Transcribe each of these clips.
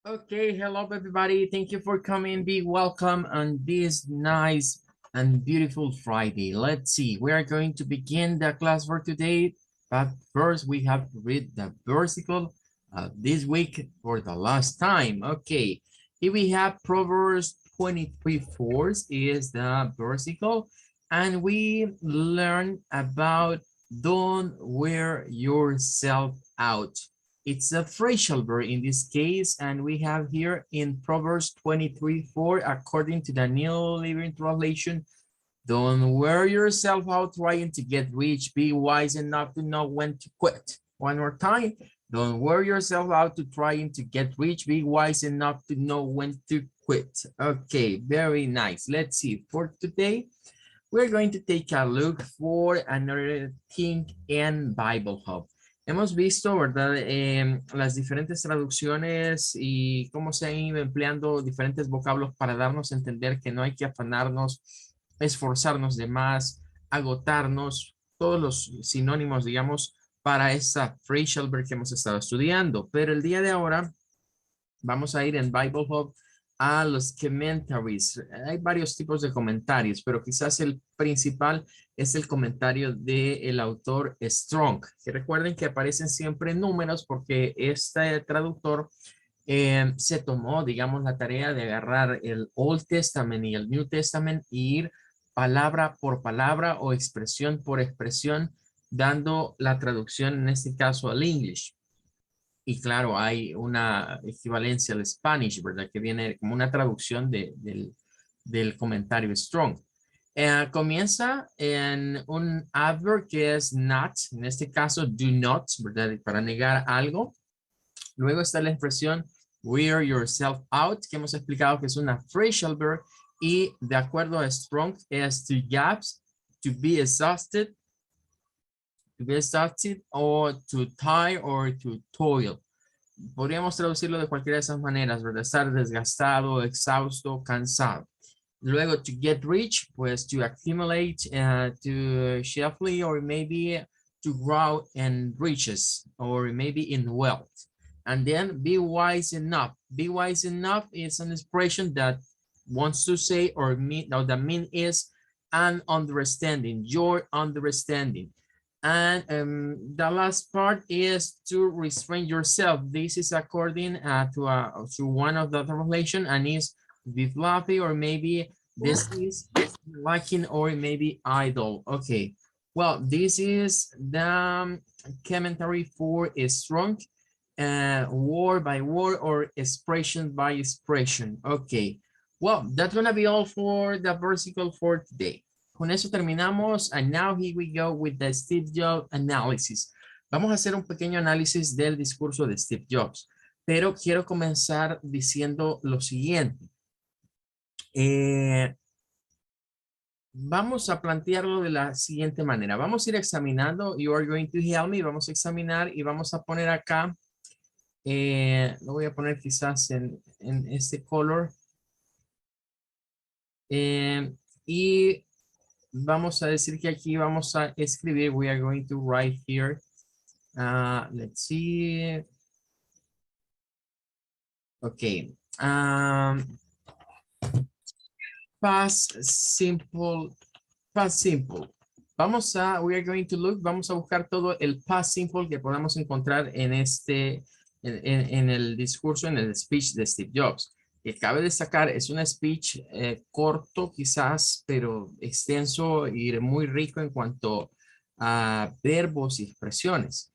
Okay, hello everybody. Thank you for coming. Be welcome on this nice and beautiful Friday. Let's see, we are going to begin the class for today, but first we have to read the versicle this week for the last time. Okay, here we have Proverbs 23:4 is the versicle, and we learn about don't wear yourself out. It's a phrasal verb in this case, and we have here in Proverbs 23:4, according to the New Living Translation, don't wear yourself out trying to get rich. Be wise enough to know when to quit. One more time. Don't wear yourself out to trying to get rich. Be wise enough to know when to quit. Okay, very nice. Let's see. For today, we're going to take a look for another thing in Bible Hub. Hemos visto, ¿verdad? Las diferentes traducciones y cómo se han ido empleando diferentes vocablos para darnos a entender que no hay que afanarnos, esforzarnos de más, agotarnos, todos los sinónimos, digamos, para esa phrasal verb que hemos estado estudiando. Pero el día de ahora vamos a ir en Bible Hub a los commentaries. Hay varios tipos de comentarios, pero quizás el principal es el comentario del autor Strong, que recuerden que aparecen siempre números porque este traductor se tomó, digamos, la tarea de agarrar el Old Testament y el New Testament y ir palabra por palabra o expresión por expresión, dando la traducción, en este caso, al English. Y claro, hay una equivalencia al Spanish, ¿verdad? Que viene como una traducción del comentario Strong. Comienza en un adverb que es not, en este caso do not, ¿verdad? Para negar algo. Luego está la expresión wear yourself out, que hemos explicado que es una phrasal verb, y de acuerdo a Strong es to gasp, to be exhausted, or to tire or to toil. Podríamos traducirlo de cualquiera de esas maneras, ¿verdad? Estar desgastado, exhausto, cansado. Luego, to get rich, pues to accumulate, to safely, or maybe to grow in riches, or maybe in wealth. And then be wise enough. Be wise enough is an expression that wants to say or mean, now the mean is an understanding, your understanding. And the last part is to restrain yourself. This is according to one of the translation, and is be fluffy, or maybe this is lacking, or maybe idle. Okay, well, this is the commentary for a Strong, word by word or expression by expression. Okay, well, that's gonna be all for the versicle for today. Con eso terminamos, and now here we go with the Steve Jobs analysis. Vamos a hacer un pequeño análisis del discurso de Steve Jobs, pero quiero comenzar diciendo lo siguiente. Vamos a plantearlo de la siguiente manera. Vamos a ir examinando, you are going to help me, vamos a examinar y vamos a poner acá, lo voy a poner quizás en este color. Y vamos a decir que aquí vamos a escribir, we are going to write here, let's see, okay, past simple, we are going to look, vamos a buscar todo el past simple que podamos encontrar en en el discurso, en el speech de Steve Jobs. Que cabe destacar, es un speech corto quizás, pero extenso y muy rico en cuanto a verbos y expresiones.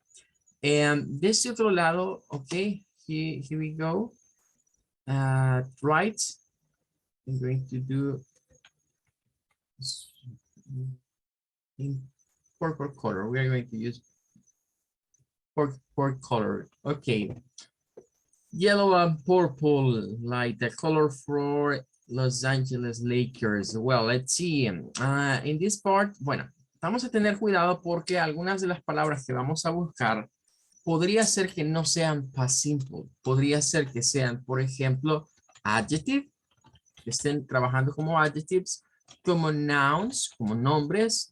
De este otro lado, ok, here we go. Right, I'm going to do in purple color. We are going to use purple color. Okay. Yellow and purple, like the color for Los Angeles Lakers. Well, let's see. In this part, bueno, vamos a tener cuidado porque algunas de las palabras que vamos a buscar podría ser que no sean past simple. Podría ser que sean, por ejemplo, adjective, que estén trabajando como adjectives, como nouns, como nombres,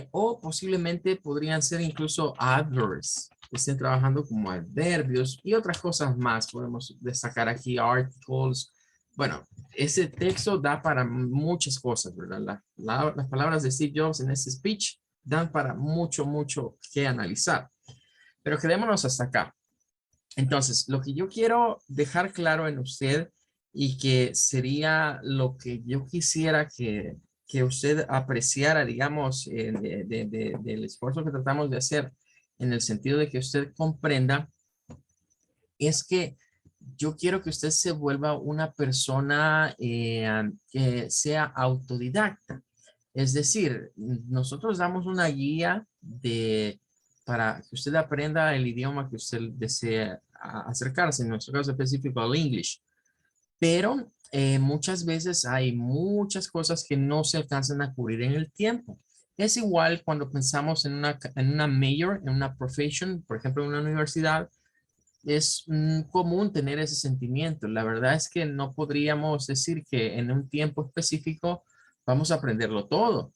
o posiblemente podrían ser incluso adverbs. estén trabajando como adverbios y otras cosas más. Podemos destacar aquí articles. Bueno, ese texto da para muchas cosas, ¿verdad? Las palabras de Steve Jobs en ese speech dan para mucho, mucho que analizar. Pero quedémonos hasta acá. Entonces, lo que yo quiero dejar claro en usted y que sería lo que yo quisiera que usted apreciara, digamos, del esfuerzo que tratamos de hacer en el sentido de que usted comprenda, es que yo quiero que usted se vuelva una persona que sea autodidacta. Es decir, nosotros damos una guía para que usted aprenda el idioma que usted desea acercarse, en nuestro caso específico al English. Pero muchas veces hay muchas cosas que no se alcanzan a cubrir en el tiempo. Es igual cuando pensamos en una major, en una profession, por ejemplo, en una universidad, es común tener ese sentimiento. La verdad es que no podríamos decir que en un tiempo específico vamos a aprenderlo todo.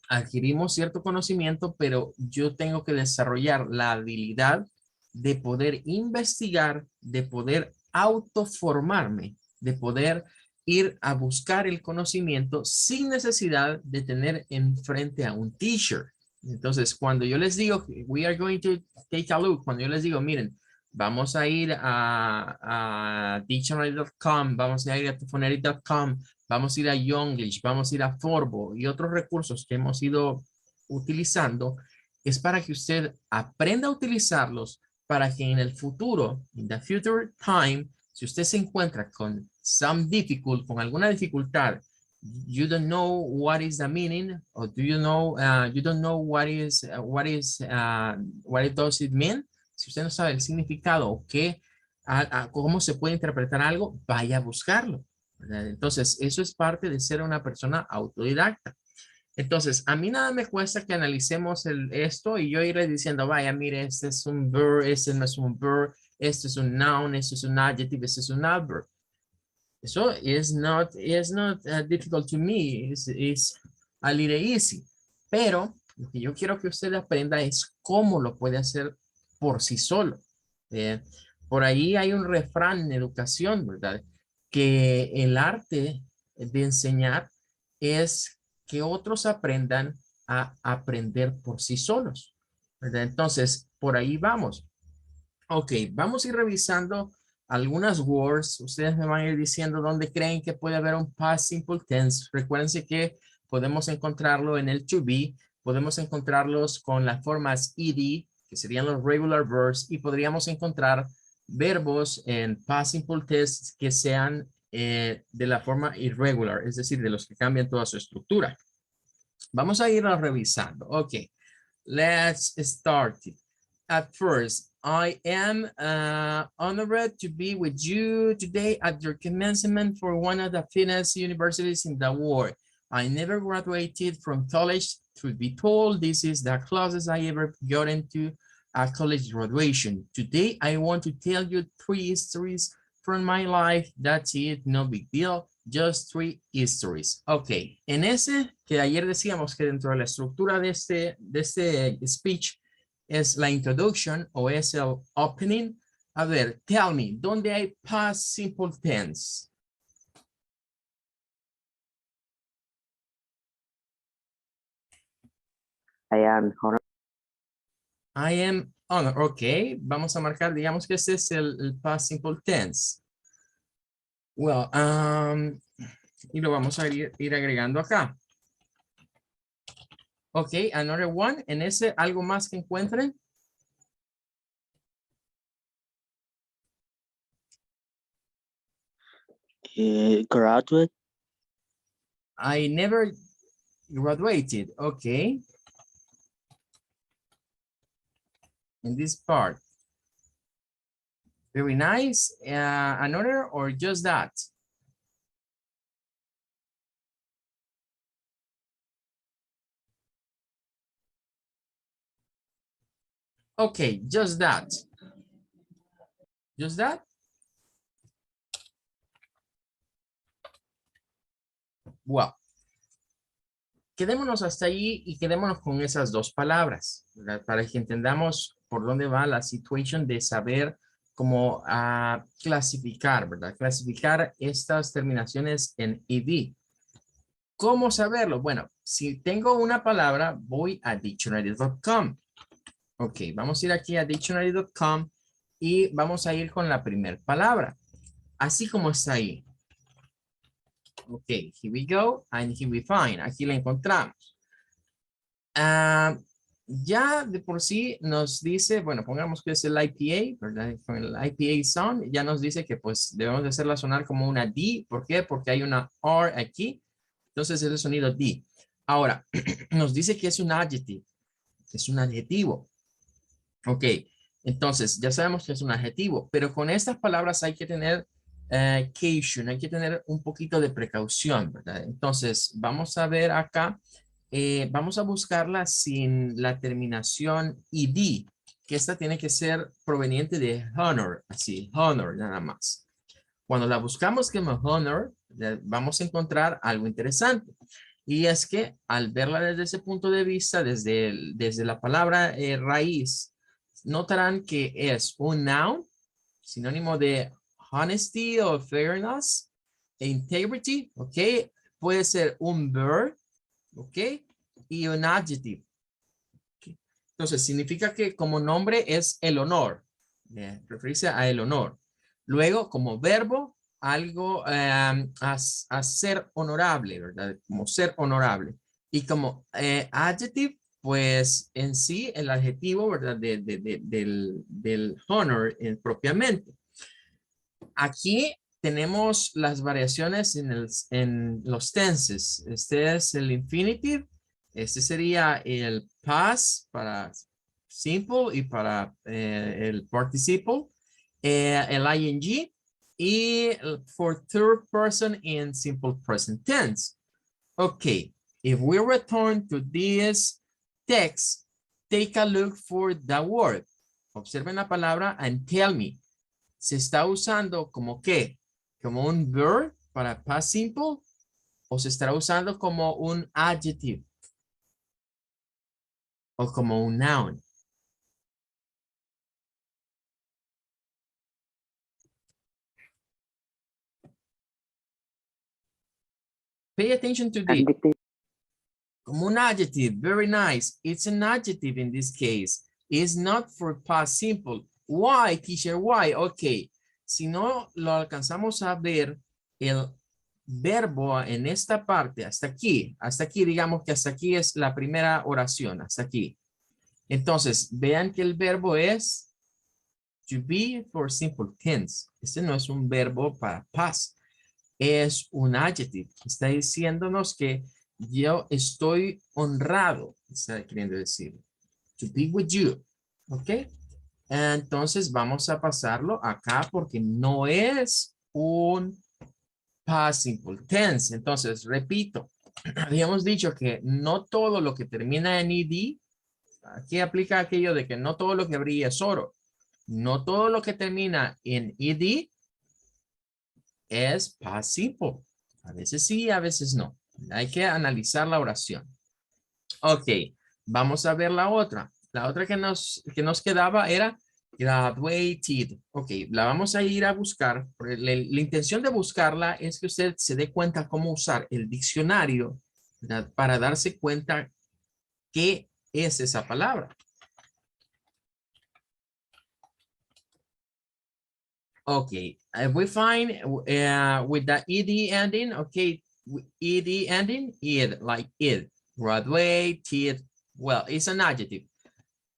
Adquirimos cierto conocimiento, pero yo tengo que desarrollar la habilidad de poder investigar, de poder autoformarme, de poder ir a buscar el conocimiento sin necesidad de tener enfrente a un teacher. Entonces, cuando yo les digo, we are going to take a look, cuando yo les digo, miren, vamos a ir a dictionary.com, vamos a ir a tufonary.com, vamos a ir a Younglish, vamos a ir a Forbo y otros recursos que hemos ido utilizando, es para que usted aprenda a utilizarlos para que en el futuro, in the future time, si usted se encuentra con con alguna dificultad, you don't know what is the meaning, or do you know, you don't know what does it mean. Si usted no sabe el significado o cómo se puede interpretar algo, vaya a buscarlo. ¿Verdad? Entonces, eso es parte de ser una persona autodidacta. Entonces, a mí nada me cuesta que analicemos esto y yo iré diciendo, vaya, mire, este es un verb, este no es un verb, este es un noun, este es un adjective, este es un adverb. Eso is not difficult to me, is a little easy. Pero lo que yo quiero que usted aprenda es cómo lo puede hacer por sí solo. Eh, por ahí hay un refrán en educación, ¿verdad? Que el arte de enseñar es que otros aprendan a aprender por sí solos, ¿verdad? Entonces, por ahí vamos. Ok, vamos a ir revisando algunas words. Ustedes me van a ir diciendo dónde creen que puede haber un past simple tense. Recuérdense que podemos encontrarlo en el to be, podemos encontrarlos con las formas ed, que serían los regular verbs, y podríamos encontrar verbos en past simple tense que sean de la forma irregular, es decir, de los que cambian toda su estructura. Vamos a irlo revisando. Ok, let's start it. At first, I am honored to be with you today at your commencement for one of the finest universities in the world. I never graduated from college. Truth be told, this is the closest I ever got into a college graduation. Today, I want to tell you 3 stories from my life. That's it, no big deal. Just 3 histories. Ok, en ese que ayer decíamos que dentro de la estructura de este speech es la introduction o es el opening. A ver, tell me, ¿dónde hay past simple tense? I am honored. I am honored. Ok, vamos a marcar, digamos que este es el past simple tense. Well, y lo vamos a ir agregando acá. Ok, another one. En ese, ¿algo más que encuentren? Graduate. I never graduated. Okay. In this part. Very nice. Another or just that? Okay, just that. Just that? Well, quedémonos hasta ahí y quedémonos con esas dos palabras, ¿verdad? Para que entendamos por dónde va la situación de saber cómo clasificar, ¿verdad? Clasificar estas terminaciones en ed. ¿Cómo saberlo? Bueno, si tengo una palabra, voy a dictionary.com. Ok, vamos a ir aquí a dictionary.com y vamos a ir con la primera palabra. Así como está ahí. Ok, here we go and here we find. Aquí la encontramos. Ya de por sí nos dice, bueno, pongamos que es el IPA, ¿verdad? Con el IPA sound, ya nos dice que pues debemos de hacerla sonar como una D. ¿Por qué? Porque hay una R aquí. Entonces es el sonido D. Ahora, nos dice que es un adjective. Es un adjetivo. Ok, entonces ya sabemos que es un adjetivo, pero con estas palabras hay que tener caution, hay que tener un poquito de precaución, ¿verdad? Entonces vamos a ver acá, vamos a buscarla sin la terminación ed, que esta tiene que ser proveniente de honor, así, honor nada más. Cuando la buscamos como honor, vamos a encontrar algo interesante. Y es que al verla desde ese punto de vista, desde la palabra raíz, notarán que es un noun, sinónimo de honesty o fairness, e integrity, ¿ok? Puede ser un verb, ¿ok? Y un adjective. ¿Okay? Entonces, significa que como nombre es el honor, referirse a el honor. Luego, como verbo, algo a ser honorable, ¿verdad? Como ser honorable. Y como adjective, pues en sí el adjetivo, ¿verdad? Del honor propiamente. Aquí tenemos las variaciones en los tenses. Este es el infinitive. Este sería el past para simple y para el participle. El ing y for third person in simple present tense. Okay, if we return to this text, take a look for the word. Observen la palabra and tell me. ¿Se está usando como qué? ¿Como un verb para past simple? ¿O se estará usando como un adjective? ¿O como un noun? Pay attention to this. Adjective. Como un adjective, very nice. It's an adjective in this case. It's not for past simple. Why, teacher, why? Ok, si no lo alcanzamos a ver, el verbo en esta parte, hasta aquí, digamos que hasta aquí es la primera oración, hasta aquí. Entonces, vean que el verbo es to be for simple tense. Este no es un verbo para past, es un adjective. Está diciéndonos que yo estoy honrado, está queriendo decir. To be with you, ¿ok? Entonces vamos a pasarlo acá porque no es un past simple tense. Entonces, repito, habíamos dicho que no todo lo que termina en ed, aquí aplica aquello de que no todo lo que brilla es oro. No todo lo que termina en ed es past simple. A veces sí, a veces no. Hay que analizar la oración. Ok, vamos a ver la otra. La otra que nos quedaba era graduated. Ok, la vamos a ir a buscar. La intención de buscarla es que usted se dé cuenta cómo usar el diccionario, ¿verdad? Para darse cuenta qué es esa palabra. Okay, if we find with the ed ending, okay, ed ending, id, like id, graduated, well, it's an adjective.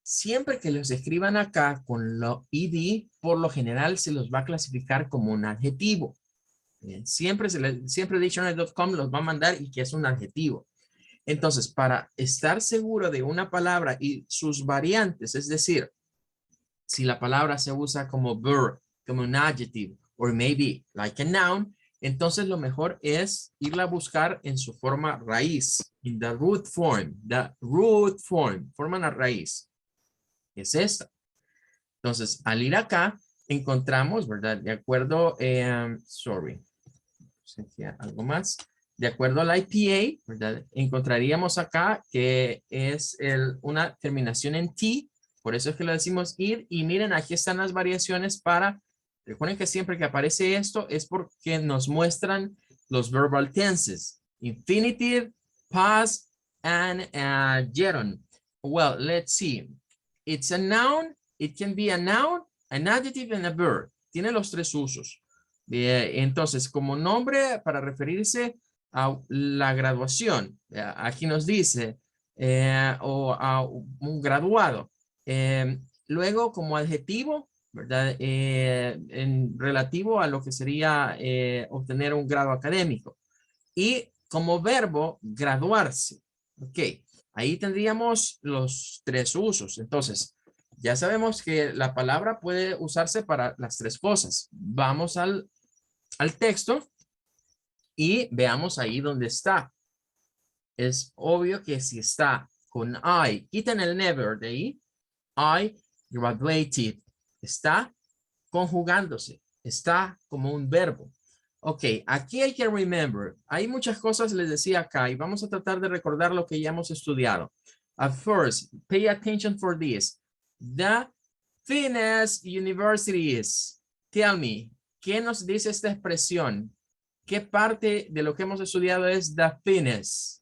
Siempre que los escriban acá con lo ed, por lo general se los va a clasificar como un adjetivo. Siempre dictionary.com los va a mandar y que es un adjetivo. Entonces, para estar seguro de una palabra y sus variantes, es decir, si la palabra se usa como verb, como un adjective, or maybe like a noun, entonces lo mejor es irla a buscar en su forma raíz, in the root form, forma la raíz. Es esta. Entonces, al ir acá, encontramos, ¿verdad? De acuerdo, algo más. De acuerdo al IPA, ¿verdad? Encontraríamos acá que es una terminación en T, Por eso es que le decimos id. Y miren, aquí están las variaciones para, recuerden que siempre que aparece esto es porque nos muestran los verbal tenses. Infinitive, past, and gerund. Well, let's see. It's a noun. It can be a noun, an adjective, and a verb. Tiene los tres usos. Entonces, como nombre para referirse a la graduación, aquí nos dice, o a un graduado. Luego, como adjetivo, ¿verdad? En relativo a lo que sería obtener un grado académico. Y como verbo, graduarse. Ok, ahí tendríamos los tres usos. Entonces, ya sabemos que la palabra puede usarse para las tres cosas. Vamos al texto y veamos ahí dónde está. Es obvio que si está con I, quiten el never de ahí. I graduated. Está conjugándose. Está como un verbo. Ok, aquí hay que remember. Hay muchas cosas, les decía acá, y vamos a tratar de recordar lo que ya hemos estudiado. At first, pay attention for this. The finest universities. Tell me, ¿qué nos dice esta expresión? ¿Qué parte de lo que hemos estudiado es the finest?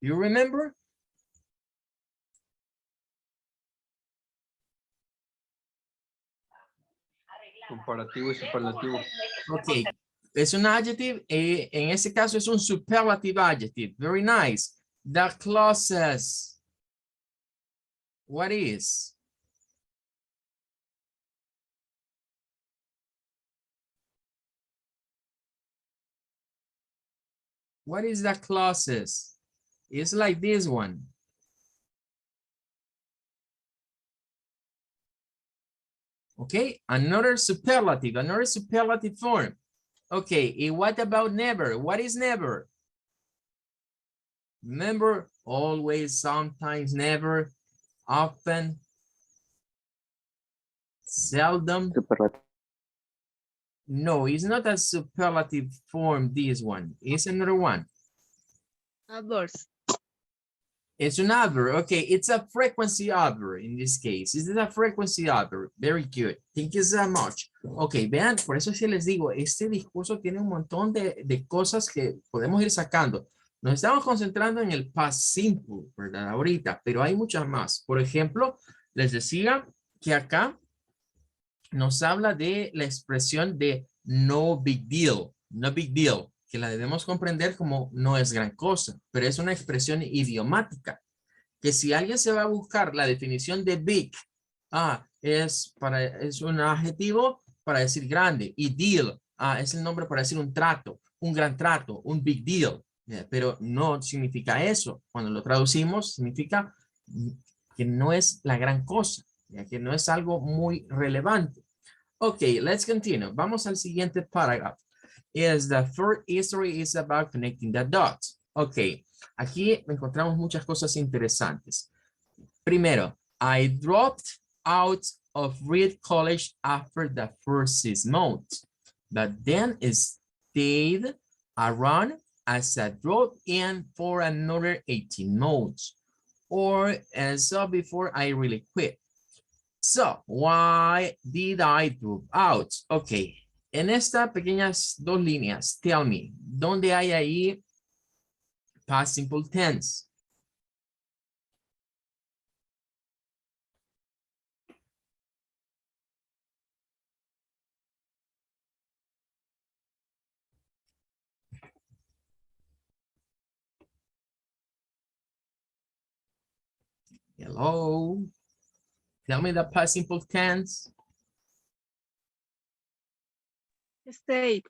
You remember? Comparativo y superlativo. Ok, es un adjective, en ese caso es un superlative adjective. Very nice. The closest. What is? What is the closest? It's like this one. Okay, another superlative form. Okay, and what about never? What is never? Remember, always, sometimes, never, often, seldom. Superlative. No, it's not a superlative form, this one. It's another one. Adverbs. It's an adverb. Okay, it's a frequency adverb in this case. This is a frequency adverb. Very good. Thank you so much. Ok, vean, por eso es que les digo, este discurso tiene un montón de cosas que podemos ir sacando. Nos estamos concentrando en el past simple, ¿verdad? Ahorita, pero hay muchas más. Por ejemplo, les decía que acá nos habla de la expresión de no big deal. No big deal, que la debemos comprender como no es gran cosa, pero es una expresión idiomática, que si alguien se va a buscar la definición de big, es un adjetivo para decir grande, y deal, es el nombre para decir un trato, un gran trato, un big deal, pero no significa eso. Cuando lo traducimos, significa que no es la gran cosa, ya que no es algo muy relevante. Ok, let's continue. Vamos al siguiente paragraph. Is the first history is about connecting the dots. Ok, aquí encontramos muchas cosas interesantes. Primero, I dropped out of Reed College after the first 6 months, but then stayed around as a drop-in for another 18 months. Or so before I really quit. So, why did I drop out? Ok, en estas pequeñas dos líneas, tell me, ¿dónde hay ahí past simple tense? Hello? Tell me the past simple tense. State.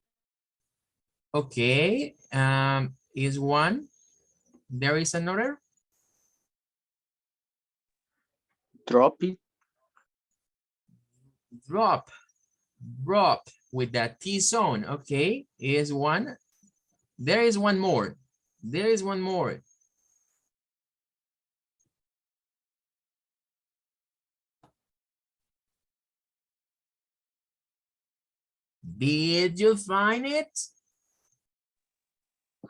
Okay, is one. There is another. Drop it. Drop with that T zone. Okay, is one. There is one more. There is one more. Did you find it?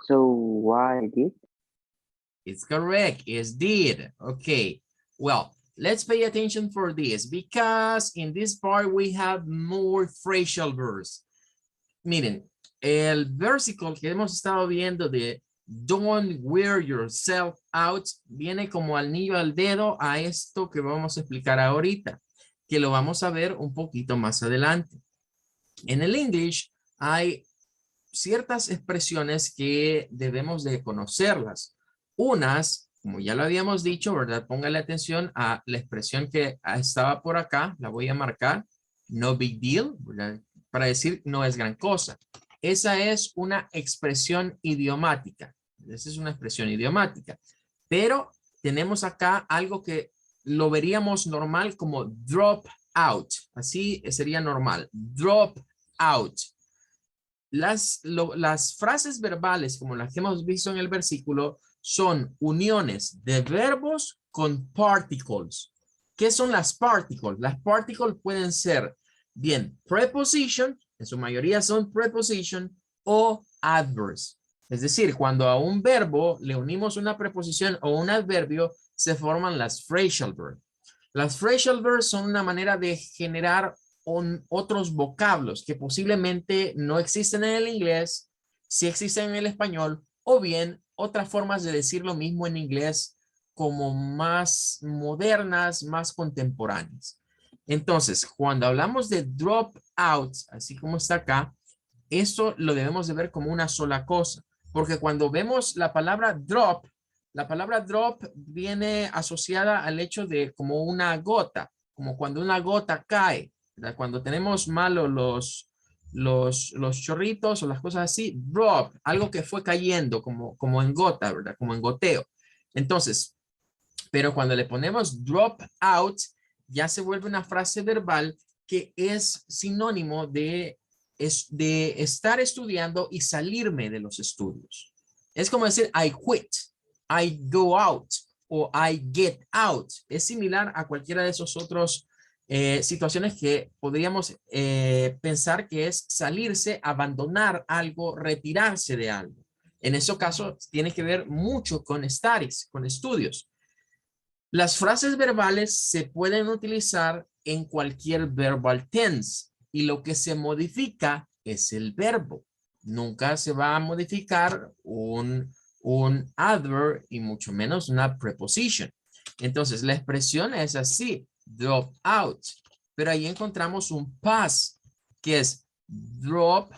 So why did? It's correct. It's did. Okay. Well, let's pay attention for this because in this part we have more phrasal verbs. Miren, el versículo que hemos estado viendo de don't wear yourself out viene como anillo al dedo a esto que vamos a explicar ahorita, que lo vamos a ver un poquito más adelante. En el English hay ciertas expresiones que debemos de conocerlas. Unas, como ya lo habíamos dicho, ¿verdad? Póngale atención a la expresión que estaba por acá, la voy a marcar, no big deal, ¿verdad? Para decir no es gran cosa. Esa es una expresión idiomática. Esa es una expresión idiomática. Pero tenemos acá algo que lo veríamos normal como drop out. Así sería normal. Drop out. Las frases verbales, como las que hemos visto en el versículo, son uniones de verbos con particles. ¿Qué son las particles? Las particles pueden ser bien preposition, en su mayoría son preposition, o adverbs. Es decir, cuando a un verbo le unimos una preposición o un adverbio, se forman las phrasal verbs. Las phrasal verbs son una manera de generar otros vocablos que posiblemente no existen en el inglés, sí existen en el español, o bien otras formas de decir lo mismo en inglés como más modernas, más contemporáneas. Entonces, cuando hablamos de drop out, así como está acá, eso lo debemos de ver como una sola cosa, porque cuando vemos la palabra drop viene asociada al hecho de como una gota, como cuando una gota cae, ¿verdad? Cuando tenemos malos los chorritos o las cosas así, drop, algo que fue cayendo como en gota, ¿verdad? Como en goteo. Entonces, pero cuando le ponemos drop out, ya se vuelve una frase verbal que es sinónimo de estar estudiando y salirme de los estudios. Es como decir, I quit, I go out o I get out. Es similar a cualquiera de esos otros situaciones que podríamos pensar que es salirse, abandonar algo, retirarse de algo. En ese caso, tiene que ver mucho con studies, con estudios. Las frases verbales se pueden utilizar en cualquier verbal tense y lo que se modifica es el verbo. Nunca se va a modificar un adverb y mucho menos una preposition. Entonces, la expresión es así, drop out. Pero ahí encontramos un past, que es drop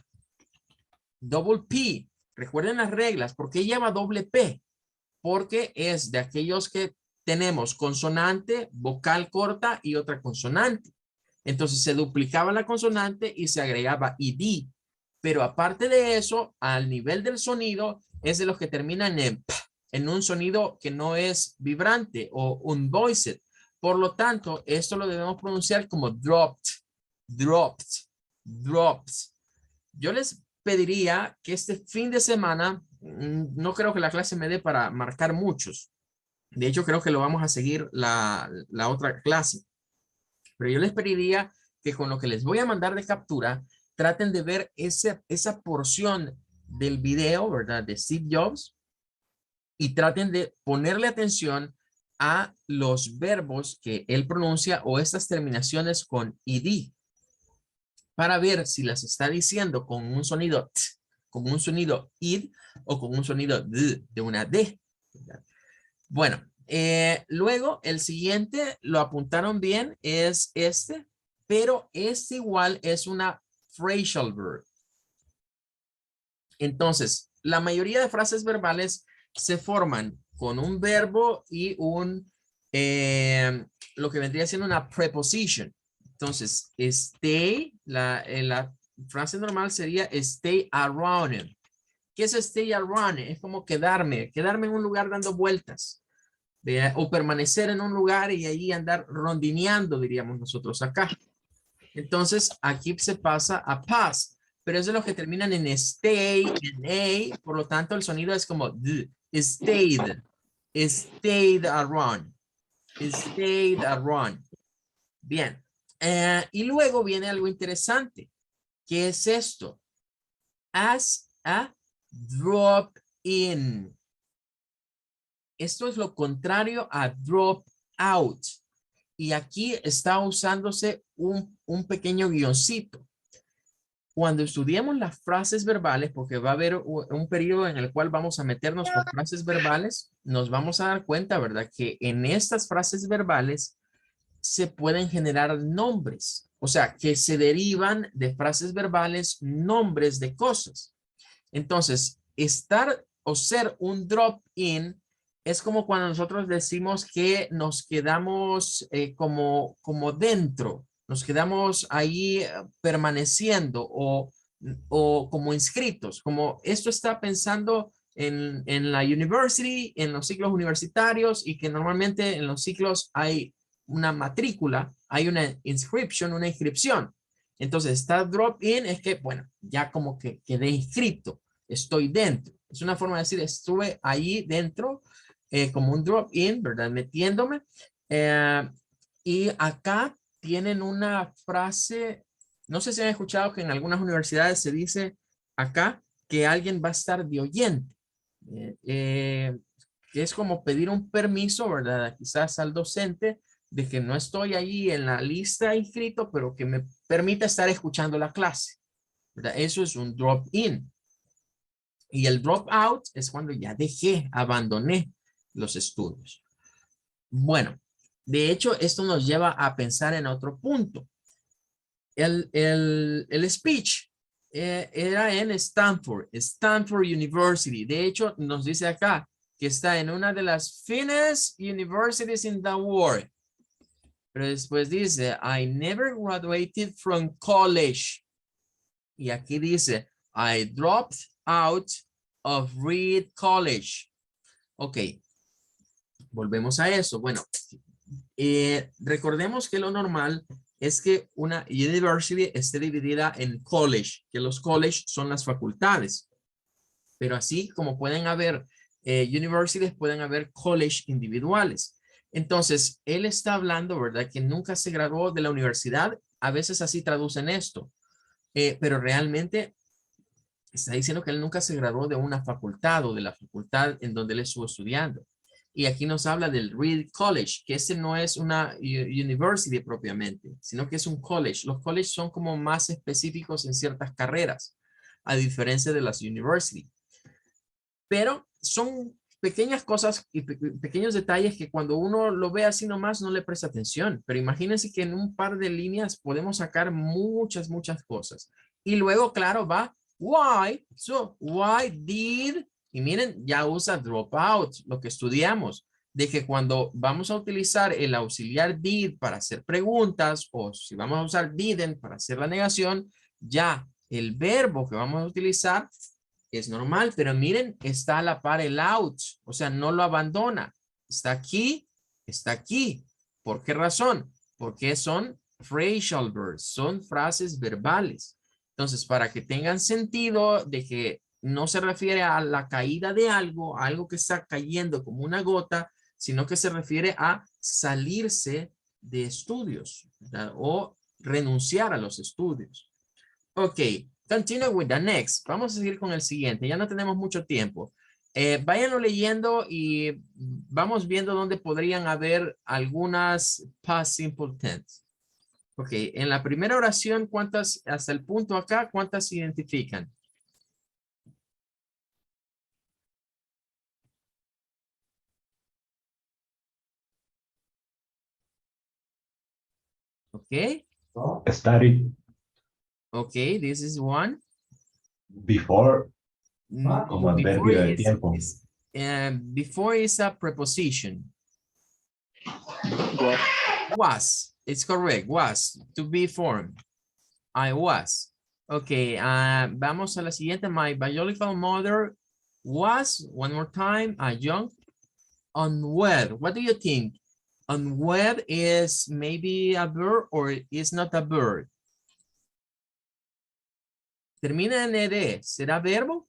double P. Recuerden las reglas. ¿Por qué lleva doble P? Porque es de aquellos que tenemos consonante, vocal corta y otra consonante. Entonces se duplicaba la consonante y se agregaba id. Pero aparte de eso, al nivel del sonido, es de los que terminan en un sonido que no es vibrante o unvoiced. Por lo tanto, esto lo debemos pronunciar como dropped, dropped, dropped. Yo les pediría que este fin de semana, no creo que la clase me dé para marcar muchos. De hecho, creo que lo vamos a seguir la otra clase. Pero yo les pediría que con lo que les voy a mandar de captura, traten de ver esa porción del video, ¿verdad? De Steve Jobs. Y traten de ponerle atención a los verbos que él pronuncia o estas terminaciones con id. Para ver si las está diciendo con un sonido t, con un sonido id o con un sonido d, de una d. ¿Verdad? Bueno, luego el siguiente lo apuntaron bien, es este, pero este igual es una phrasal verb. Entonces, la mayoría de frases verbales se forman con un verbo y lo que vendría siendo una preposition. Entonces, stay, la frase normal sería stay around him. ¿Qué es stay around? Es como quedarme en un lugar dando vueltas. O permanecer en un lugar y ahí andar rondineando, diríamos nosotros acá. Entonces, aquí se pasa a pass, pero es de los que terminan en stay, en a, por lo tanto el sonido es como d, stayed, stayed around, stayed around. Bien, y luego viene algo interesante. ¿Qué es esto? As a drop in. Esto es lo contrario a drop out. Y aquí está usándose un pequeño guioncito. Cuando estudiemos las frases verbales, porque va a haber un periodo en el cual vamos a meternos con frases verbales, nos vamos a dar cuenta, ¿verdad? Que en estas frases verbales se pueden generar nombres. O sea, que se derivan de frases verbales nombres de cosas. Entonces, estar o ser un drop-in es como cuando nosotros decimos que nos quedamos como dentro, nos quedamos ahí permaneciendo o como inscritos, como esto está pensando en la university, en los ciclos universitarios y que normalmente en los ciclos hay una matrícula, hay una inscription, una inscripción. Entonces, estar drop-in es que, bueno, ya como que quedé inscrito, estoy dentro. Es una forma de decir, estuve ahí dentro, como un drop-in, ¿verdad? Metiéndome. Y acá tienen una frase, no sé si han escuchado que en algunas universidades se dice acá que alguien va a estar de oyente. Que es como pedir un permiso, ¿verdad? Quizás al docente de que no estoy ahí en la lista inscrito, pero que me permita estar escuchando la clase, ¿verdad? Eso es un drop-in. Y el drop-out es cuando ya abandoné los estudios. Bueno, de hecho, esto nos lleva a pensar en otro punto. El speech era en Stanford University. De hecho, nos dice acá que está en una de las finest universities in the world. Pero después dice, I never graduated from college. Y aquí dice, I dropped out of Reed College. Ok, volvemos a eso. Bueno, recordemos que lo normal es que una university esté dividida en college, que los college son las facultades. Pero así como pueden haber universities, pueden haber college individuales. Entonces, él está hablando, ¿verdad? Que nunca se graduó de la universidad. A veces así traducen esto. Pero realmente está diciendo que él nunca se graduó de una facultad o de la facultad en donde él estuvo estudiando. Y aquí nos habla del Reed College, que ese no es una university propiamente, sino que es un college. Los colleges son como más específicos en ciertas carreras, a diferencia de las university. Pero son pequeñas cosas y pequeños detalles que cuando uno lo ve así nomás no le presta atención. Pero imagínense que en un par de líneas podemos sacar muchas cosas. Y luego, claro, va why. So, why did, y miren, ya usa dropout, lo que estudiamos, de que cuando vamos a utilizar el auxiliar did para hacer preguntas, o si vamos a usar didn't para hacer la negación, ya el verbo que vamos a utilizar es normal, pero miren, está a la par el out, o sea, no lo abandona. Está aquí, está aquí. ¿Por qué razón? Porque son phrasal verbs, son frases verbales. Entonces, para que tengan sentido de que no se refiere a la caída de algo, a algo que está cayendo como una gota, sino que se refiere a salirse de estudios, ¿verdad? O renunciar a los estudios. Ok, continue with the next. Vamos a seguir con el siguiente. Ya no tenemos mucho tiempo. Váyanlo leyendo y vamos viendo dónde podrían haber algunas past simple tense. Ok, en la primera oración, ¿cuántas, hasta el punto acá, cuántas se identifican? Ok, Studied ok, this is one. before, como adverbio de tiempo. Before is a preposition. Was. Was, it's correct, was, to be formed. I was. Okay, vamos a la siguiente. My biological mother was, one more time, a young, unwed. What do you think? Unwed is maybe a bird or is not a bird? Termina en ed. ¿Será verbo?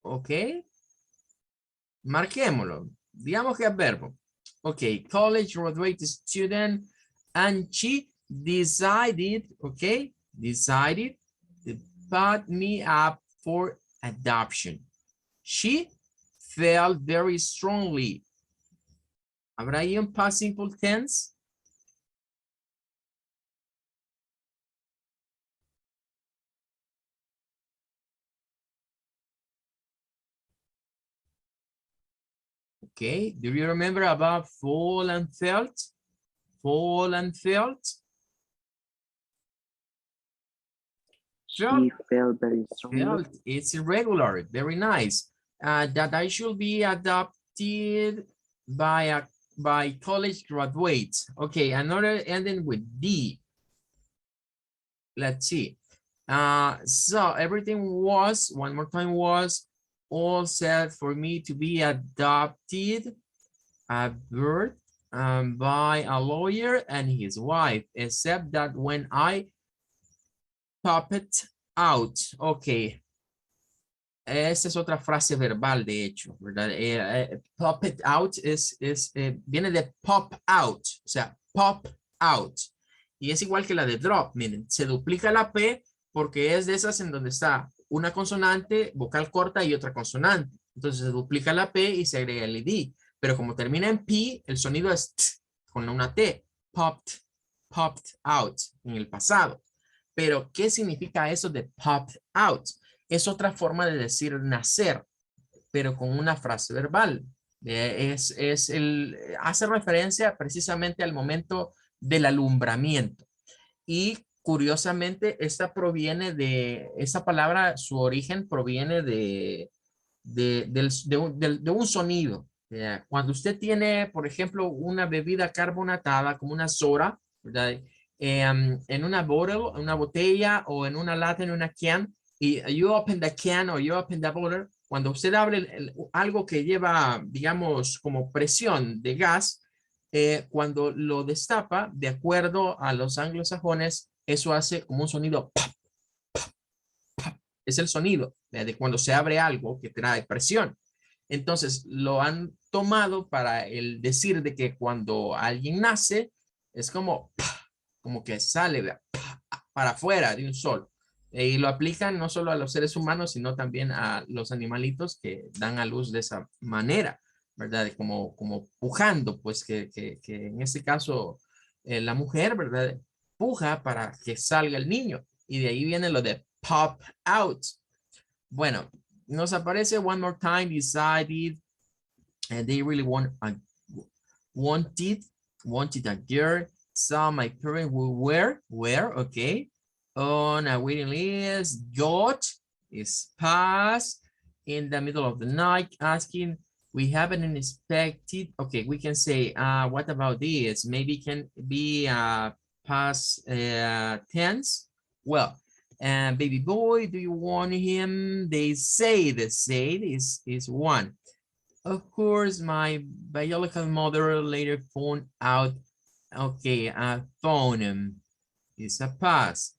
Ok. Marquémoslo. Digamos que es verbo. Ok. College graduate student and she decided, ok, decided to put me up for adoption. She felt very strongly. ¿Habrá ahí un past simple tense? Okay, do you remember about fall and felt? Fall and felt? She felt very strongly. Felt, it's irregular, very nice. That I should be adopted by college graduates. Okay, another ending with D. Let's see. So everything was, one more time, was all set for me to be adopted at birth by a lawyer and his wife, except that when I popped out. Ok. Esa es otra frase verbal, de hecho, ¿verdad? Pop it out viene de pop out, o sea, pop out. Y es igual que la de drop, miren, se duplica la P porque es de esas en donde está una consonante, vocal corta y otra consonante. Entonces se duplica la P y se agrega el ID. Pero como termina en P, el sonido es t, con una T. Popped out en el pasado. Pero, ¿qué significa eso de popped out? Es otra forma de decir nacer, pero con una frase verbal. Hace referencia precisamente al momento del alumbramiento. Y curiosamente, esa palabra, su origen proviene de un sonido. Cuando usted tiene, por ejemplo, una bebida carbonatada como una soda, ¿verdad? En una botella o en una lata, en una can, y you open the can or you open the bottle, cuando usted abre algo que lleva, digamos, como presión de gas, cuando lo destapa, de acuerdo a los anglosajones, eso hace como un sonido pop, pop, pop. Es el sonido de cuando se abre algo que trae presión. Entonces lo han tomado para el decir de que cuando alguien nace es como que sale para afuera de un sol. Y lo aplican no solo a los seres humanos, sino también a los animalitos que dan a luz de esa manera, ¿verdad? Como pujando, pues que en este caso la mujer, ¿verdad? Puja para que salga el niño. Y de ahí viene lo de pop out. Bueno, nos aparece one more time, decided, and they really wanted a girl. So my parents were, okay, on a waiting list, got, is past, in the middle of the night, asking, we haven't expected, okay, we can say, what about this? Maybe can be past tense. Well, baby boy, do you want him? They say, the said is one. Of course, my biological mother later found out, okay, found him is a past.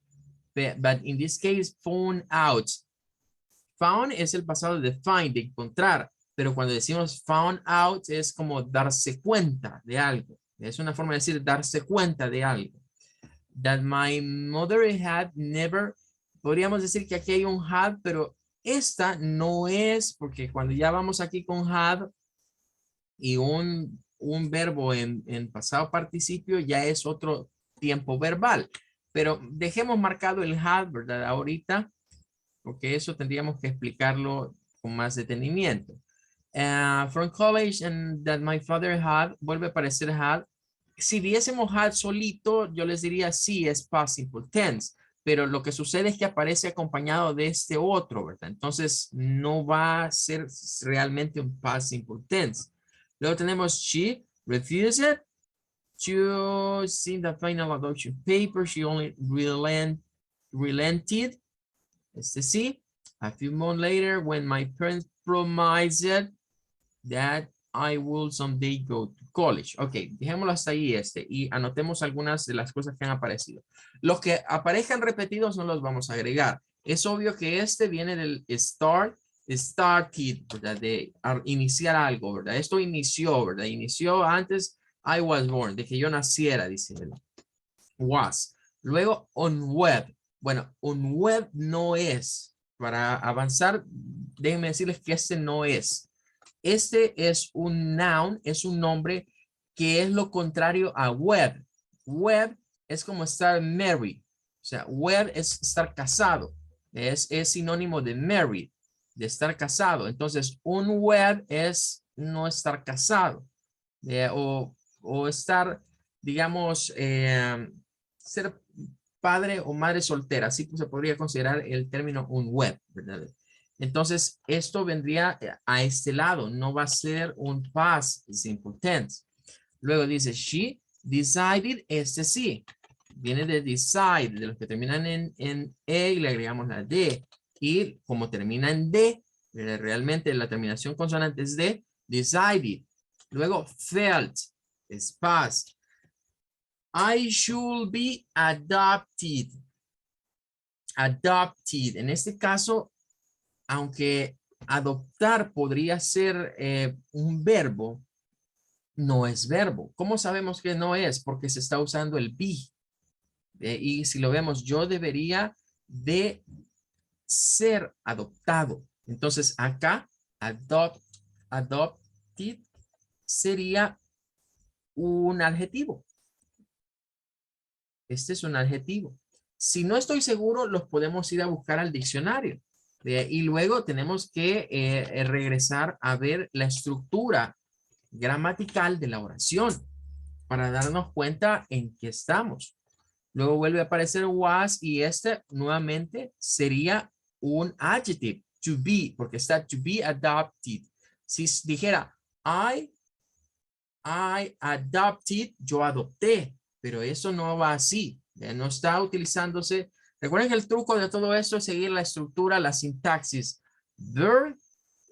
But in this case, found out. Found es el pasado de find, de encontrar. Pero cuando decimos found out es como darse cuenta de algo. Es una forma de decir darse cuenta de algo. That my mother had never, podríamos decir que aquí hay un had, pero esta no es, porque cuando ya vamos aquí con had y un verbo en pasado participio, ya es otro tiempo verbal. Pero dejemos marcado el had, ¿verdad? Ahorita, porque eso tendríamos que explicarlo con más detenimiento. From college and that my father had, vuelve a aparecer had. Si viésemos had solito, yo les diría sí, es past simple tense. Pero lo que sucede es que aparece acompañado de este otro, ¿verdad? Entonces no va a ser realmente un past simple tense. Luego tenemos she refused to see the final adoption paper. She only relented. Este sí. A few months later, when my parents promised that I will someday go to college. Ok, dejémoslo hasta ahí y anotemos algunas de las cosas que han aparecido. Los que aparezcan repetidos no los vamos a agregar. Es obvio que viene del started, ¿verdad? De iniciar algo, ¿verdad? Esto inició, ¿verdad? Inició antes I was born, de que yo naciera, dice, ¿verdad? Was. Luego on web. Bueno, on web no es, para avanzar, déjenme decirles que este no es. Este es un noun, es un nombre que es lo contrario a wed. Wed es como estar married. O sea, wed es estar casado. Es sinónimo de married, de estar casado. Entonces, un wed es no estar casado. O estar, digamos, ser padre o madre soltera. Así pues se podría considerar el término un wed, ¿verdad? Entonces, esto vendría a este lado. No va a ser un past simple tense. Luego dice, she decided, este sí. Viene de decide, de los que terminan en E y le agregamos la D. Y como termina en D, realmente la terminación consonante es D, decided. Luego, felt, es past. I should be adopted. Adopted. En este caso, aunque adoptar podría ser un verbo, no es verbo. ¿Cómo sabemos que no es? Porque se está usando el be. Y si lo vemos, yo debería de ser adoptado. Entonces acá, adopted sería un adjetivo. Este es un adjetivo. Si no estoy seguro, los podemos ir a buscar al diccionario. Y luego tenemos que regresar a ver la estructura gramatical de la oración para darnos cuenta en qué estamos. Luego vuelve a aparecer was y este nuevamente sería un adjective, to be, porque está to be adopted. Si dijera I adopted, yo adopté, pero eso no va así, no está utilizándose. Recuerden que el truco de todo esto es seguir la estructura, la sintaxis, verb,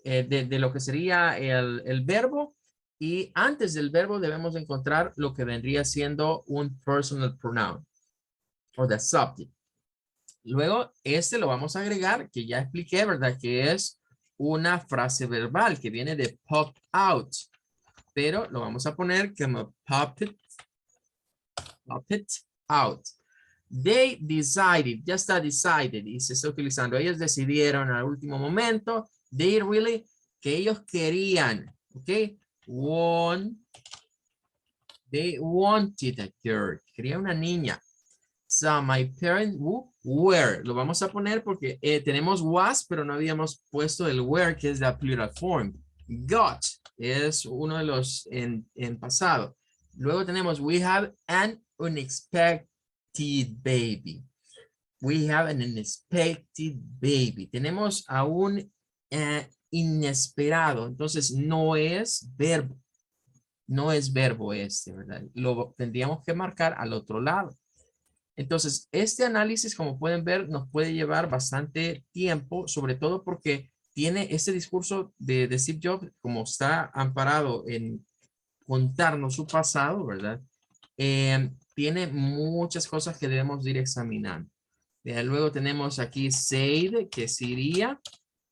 de lo que sería el verbo, y antes del verbo debemos encontrar lo que vendría siendo un personal pronoun o the subject. Luego este lo vamos a agregar, que ya expliqué, ¿verdad? Que es una frase verbal que viene de pop out, pero lo vamos a poner como pop it out. They decided, ya está decided y se está utilizando. Ellos decidieron al último momento. They really, que ellos querían, ¿ok? They wanted a girl. Quería una niña. So my parents were. Lo vamos a poner porque tenemos was, pero no habíamos puesto el were, que es la plural form. Got es uno de los en pasado. Luego tenemos we have an unexpected baby. We have an unexpected baby. Tenemos a un inesperado. Entonces no es verbo. No es verbo este, ¿verdad? Lo tendríamos que marcar al otro lado. Entonces, este análisis, como pueden ver, nos puede llevar bastante tiempo, sobre todo porque tiene este discurso de Steve Jobs, como está amparado en contarnos su pasado, ¿verdad? Tiene muchas cosas que debemos ir examinando. Luego tenemos aquí said, que sería,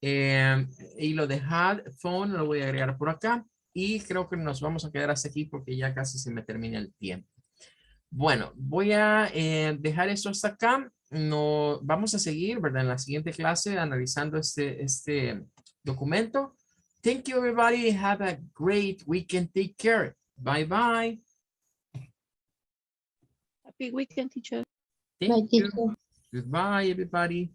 y lo de had, phone, lo voy a agregar por acá. Y creo que nos vamos a quedar hasta aquí porque ya casi se me termina el tiempo. Bueno, voy a dejar esto hasta acá. No, vamos a seguir, ¿verdad? En la siguiente clase analizando este documento. Thank you, everybody. Have a great weekend. Take care. Bye, bye. Happy weekend, teacher. Thank you. Goodbye, everybody.